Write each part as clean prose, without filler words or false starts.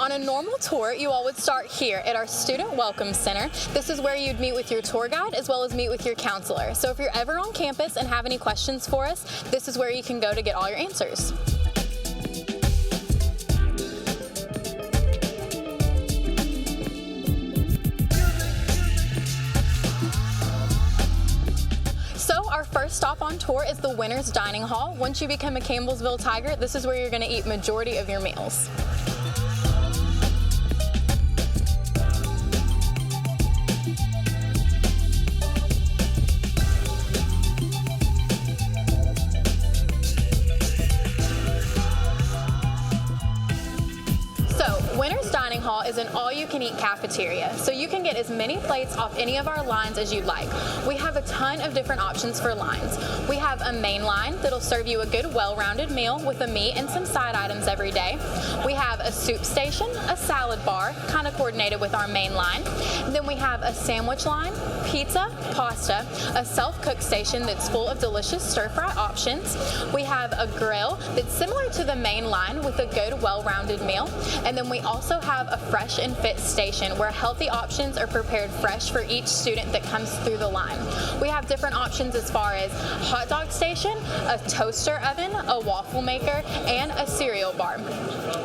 On a normal tour, you all would start here at our Student Welcome Center. This is where you'd meet with your tour guide as well as meet with your counselor. So if you're ever on campus and have any questions for us, this is where you can go to get all your answers. Our first stop on tour is the Winners Dining Hall. Once you become a Campbellsville Tiger, this is where you're going to eat majority of your meals. Winners Dining Hall is an all-you-can-eat cafeteria, so you can get as many plates off any of our lines as you'd like. We have a ton of different options for lines. We have a main line that'll serve you a good, well-rounded meal with a meat and some side items every day. We have a soup station, a salad bar, kind of coordinated with our main line. And then we have a sandwich line, pizza, pasta, a self-cook station that's full of delicious stir-fry options. We have a grill that's similar to the main line with a good, well-rounded meal. And then we also have a fresh and fit station where healthy options are prepared fresh for each student that comes through the line. We have different options as far as hot dog station, a toaster oven, a waffle maker, and a cereal bar.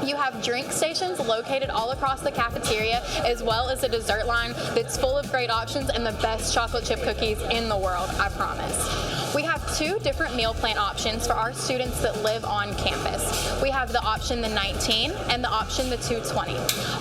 You have drink stations located all across the cafeteria, as well as a dessert line that's full of great options and the best chocolate chip cookies in the world, I promise. We have two different meal plan options for our students that live on campus. We have the option the 19 and the option the 220.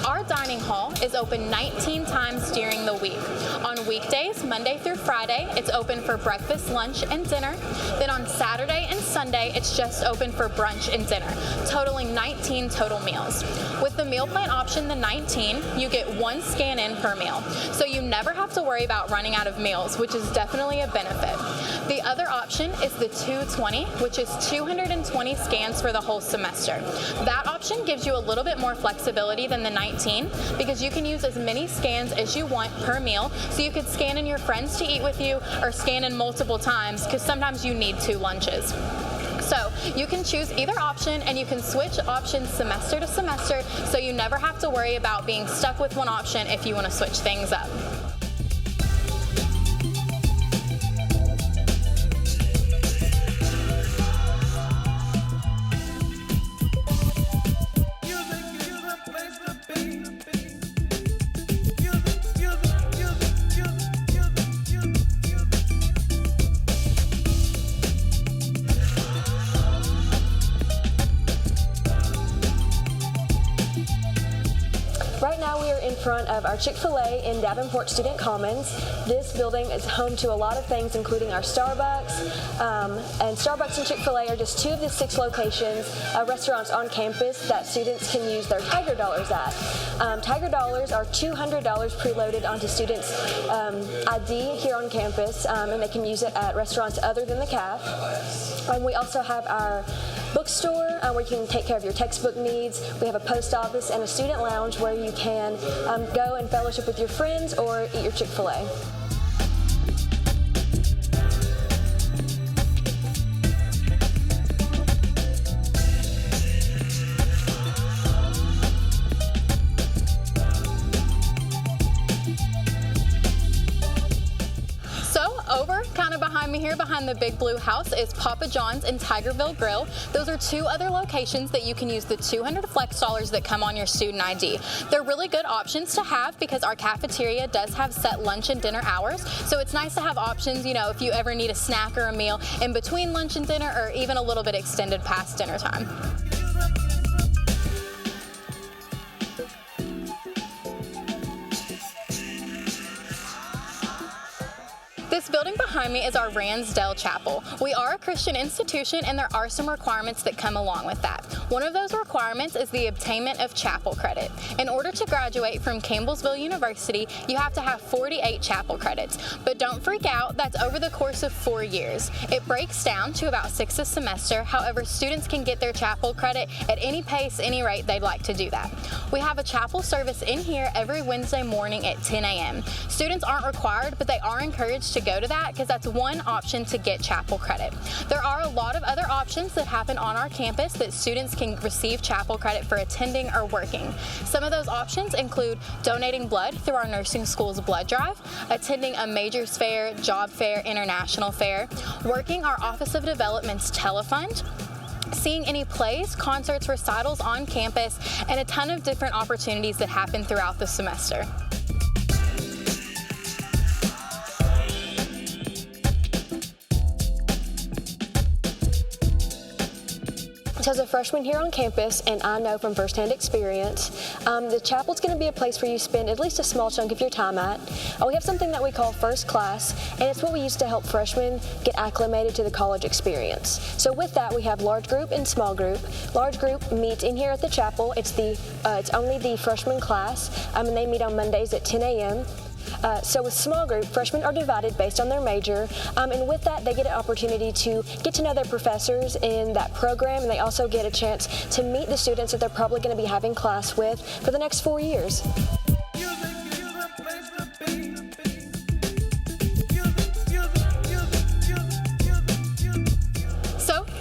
Our dining hall is open 19 times during the week. On weekdays, Monday through Friday, it's open for breakfast, lunch, and dinner. Then on Saturday and Sunday, it's just open for brunch and dinner, totaling 19 total meals. With the meal plan option the 19, you get one scan-in per meal, so you never have to worry about running out of meals, which is definitely a benefit. The other option is the 220, which is 220 scans for the whole semester. That option gives you a little bit more flexibility than the 19 because you can use as many scans as you want per meal, so you could scan in your friends to eat with you or scan in multiple times because sometimes you need 2 lunches. So you can choose either option and you can switch options semester to semester, so you never have to worry about being stuck with one option if you want to switch things up. Right now we are in front of our Chick-fil-A in Davenport Student Commons. This building is home to a lot of things, including our Starbucks. And Starbucks and Chick-fil-A are just 2 of the 6 locations, restaurants on campus that students can use their Tiger Dollars at. Tiger Dollars are $200 preloaded onto students' ID here on campus, and they can use it at restaurants other than the CAF. We also have our bookstore where you can take care of your textbook needs. We have a post office and a student lounge where you can go and fellowship with your friends or eat your Chick-fil-A. Over, kind of behind me here, behind the big blue house, is Papa John's and Tigerville Grill. Those are 2 other locations that you can use the 200 flex dollars that come on your student ID. They're really good options to have because our cafeteria does have set lunch and dinner hours, so it's nice to have options, you know, if you ever need a snack or a meal in between lunch and dinner, or even a little bit extended past dinner time. This building behind me is our Ransdell Chapel. We are a Christian institution and there are some requirements that come along with that. One of those requirements is the obtainment of chapel credit. In order to graduate from Campbellsville University, you have to have 48 chapel credits. But don't freak out, that's over the course of 4 years. It breaks down to about 6 a semester. However, students can get their chapel credit at any pace, any rate they'd like to do that. We have a chapel service in here every Wednesday morning at 10 a.m. Students aren't required, but they are encouraged to go to that because that's one option to get chapel credit. There are a lot of other options that happen on our campus that students can receive chapel credit for attending or working. Some of those options include donating blood through our nursing school's blood drive, attending a majors fair, job fair, international fair, working our Office of Development's telefund, seeing any plays, concerts, recitals on campus, and a ton of different opportunities that happen throughout the semester. So as a freshman here on campus, and I know from firsthand experience, the chapel's going to be a place where you spend at least a small chunk of your time at. We have something that we call first class, and it's what we use to help freshmen get acclimated to the college experience. So with that, we have large group and small group. Large group meets in here at the chapel. It's only the freshman class, and they meet on Mondays at 10 a.m. So with small group, freshmen are divided based on their major, and with that they get an opportunity to get to know their professors in that program, and they also get a chance to meet the students that they're probably going to be having class with for the next 4 years.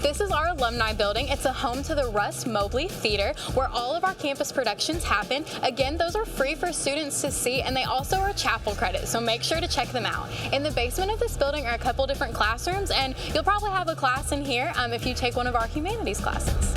This is our Alumni Building. It's a home to the Russ Mobley Theater, where all of our campus productions happen. Again, those are free for students to see, and they also are chapel credit, so make sure to check them out. In the basement of this building are a couple different classrooms, and you'll probably have a class in here if you take one of our humanities classes.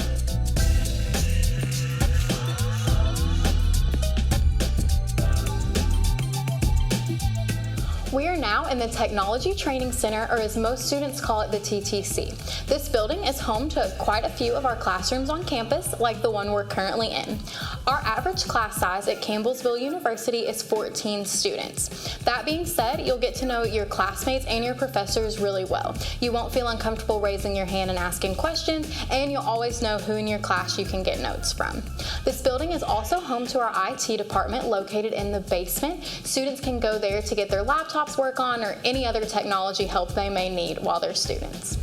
We are now in the Technology Training Center, or as most students call it, the TTC. This building is home to quite a few of our classrooms on campus, like the one we're currently in. Our average class size at Campbellsville University is 14 students. That being said, you'll get to know your classmates and your professors really well. You won't feel uncomfortable raising your hand and asking questions, and you'll always know who in your class you can get notes from. This building is also home to our IT department, located in the basement. Students can go there to get their laptops work on or any other technology help they may need while they're students.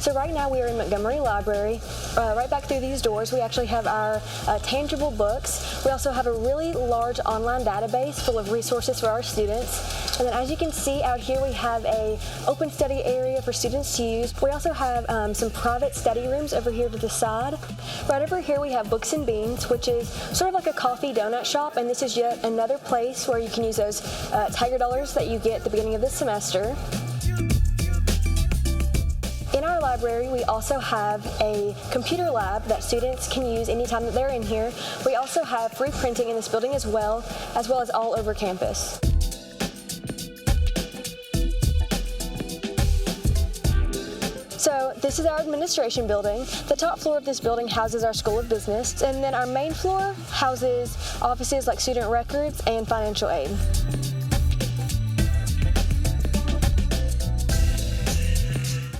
So right now we are in Montgomery Library. Right back through these doors we actually have our tangible books. We also have a really large online database full of resources for our students. And then as you can see out here we have a open study area for students to use. We also have some private study rooms over here to the side. Right over here we have Books and Beans, which is sort of like a coffee donut shop, and this is yet another place where you can use those Tiger Dollars that you get at the beginning of this semester. In our library, we also have a computer lab that students can use anytime that they're in here. We also have free printing in this building as well as all over campus. So this is our administration building. The top floor of this building houses our School of Business, and then our main floor houses offices like student records and financial aid.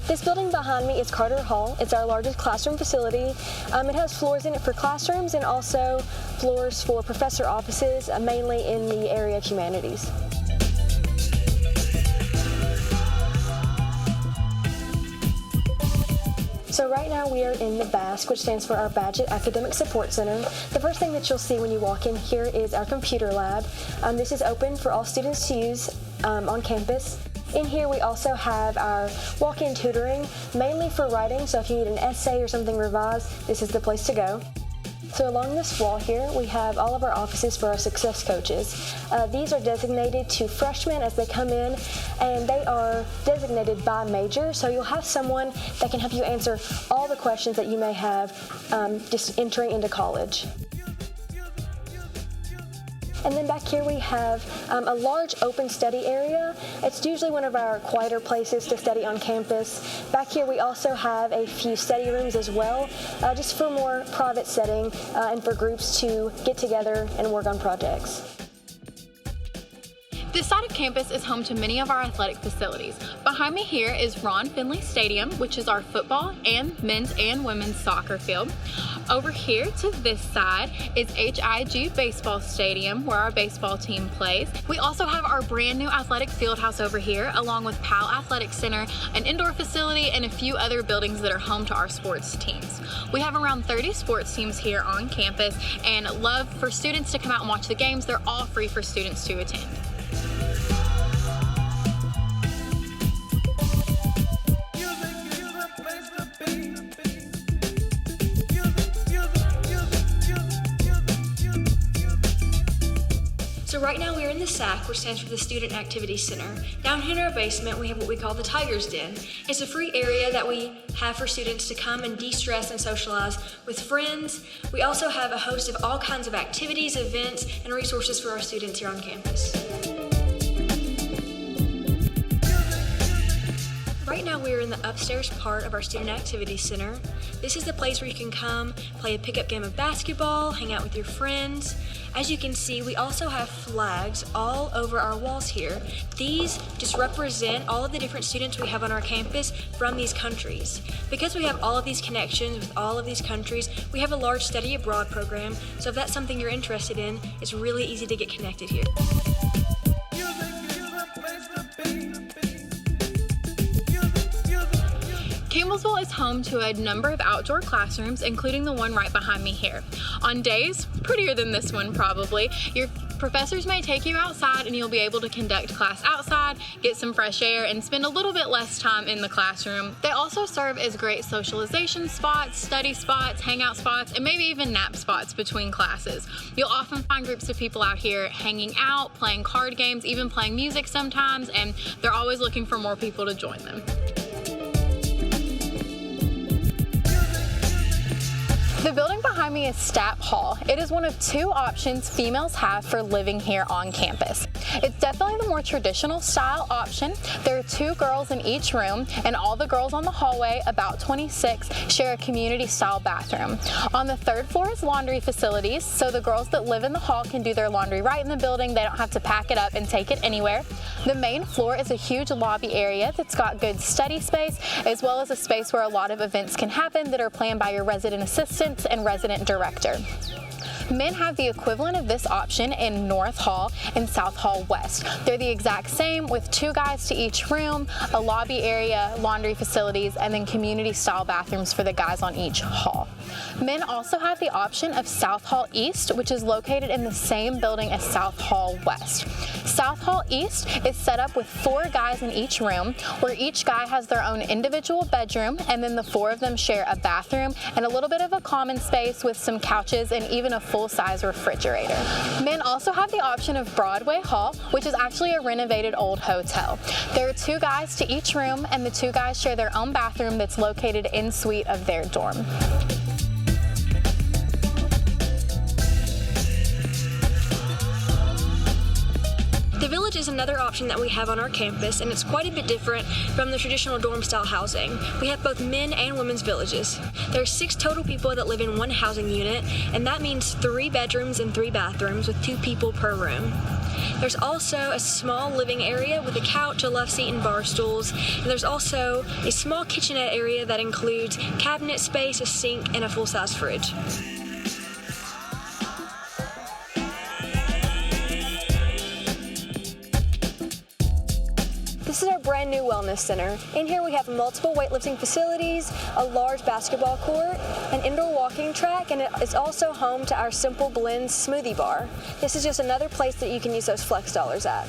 This building behind me is Carter Hall. It's our largest classroom facility. It has floors in it for classrooms and also floors for professor offices, mainly in the area of humanities. So right now we are in the BASC, which stands for our Badgett Academic Support Center. The first thing that you'll see when you walk in here is our computer lab. This is open for all students to use on campus. In here we also have our walk-in tutoring, mainly for writing, so if you need an essay or something revised, this is the place to go. So along this wall here, we have all of our offices for our success coaches. These are designated to freshmen as they come in, and they are designated by major, so you'll have someone that can help you answer all the questions that you may have just entering into college. And then back here we have a large open study area. It's usually one of our quieter places to study on campus. Back here we also have a few study rooms as well, just for more private setting and for groups to get together and work on projects. This side of campus is home to many of our athletic facilities. Behind me here is Ron Finley Stadium, which is our football and men's and women's soccer field. Over here to this side is HIG Baseball Stadium, where our baseball team plays. We also have our brand new athletic field house over here, along with Powell Athletic Center, an indoor facility, and a few other buildings that are home to our sports teams. We have around 30 sports teams here on campus and love for students to come out and watch the games. They're all free for students to attend. So right now we are in the SAC, which stands for the Student Activity Center. Down here in our basement, we have what we call the Tiger's Den. It's a free area that we have for students to come and de-stress and socialize with friends. We also have a host of all kinds of activities, events, and resources for our students here on campus. Right now we are in the upstairs part of our Student Activity Center. This is the place where you can come, play a pickup game of basketball, hang out with your friends. As you can see, we also have flags all over our walls here. These just represent all of the different students we have on our campus from these countries. Because we have all of these connections with all of these countries, we have a large study abroad program, so if that's something you're interested in, it's really easy to get connected here. Campbellsville is home to a number of outdoor classrooms, including the one right behind me here. On days prettier than this one probably, your professors may take you outside and you'll be able to conduct class outside, get some fresh air, and spend a little bit less time in the classroom. They also serve as great socialization spots, study spots, hangout spots, and maybe even nap spots between classes. You'll often find groups of people out here hanging out, playing card games, even playing music sometimes, and they're always looking for more people to join them. The building behind me is Stapp Hall. It is one of two options females have for living here on campus. It's definitely the more traditional style option. There are 2 girls in each room, and all the girls on the hallway, about 26, share a community style bathroom. On the 3rd floor is laundry facilities, so the girls that live in the hall can do their laundry right in the building. They don't have to pack it up and take it anywhere. The main floor is a huge lobby area that's got good study space, as well as a space where a lot of events can happen that are planned by your resident assistants and resident director. Men have the equivalent of this option in North Hall and South Hall West. They're the exact same, with 2 guys to each room, a lobby area, laundry facilities, and then community style bathrooms for the guys on each hall. Men also have the option of South Hall East, which is located in the same building as South Hall West. South Hall East is set up with 4 guys in each room, where each guy has their own individual bedroom, and then the 4 of them share a bathroom and a little bit of a common space with some couches and even a full-size refrigerator. Men also have the option of Broadway Hall, which is actually a renovated old hotel. There are 2 guys to each room, and the 2 guys share their own bathroom that's located in suite of their dorm. The Village is another option that we have on our campus, and it's quite a bit different from the traditional dorm-style housing. We have both men and women's villages. There are 6 total people that live in one housing unit, and that means 3 bedrooms and 3 bathrooms with 2 people per room. There's also a small living area with a couch, a love seat, and bar stools. And there's also a small kitchenette area that includes cabinet space, a sink, and a full-size fridge. This is our brand new wellness center. In here we have multiple weightlifting facilities, a large basketball court, an indoor walking track, and it's also home to our Simple Blends smoothie bar. This is just another place that you can use those flex dollars at.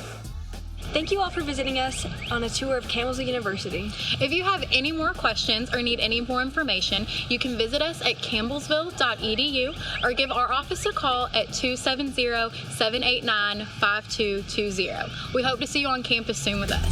Thank you all for visiting us on a tour of Campbellsville University. If you have any more questions or need any more information, you can visit us at campbellsville.edu or give our office a call at 270-789-5220. We hope to see you on campus soon with us.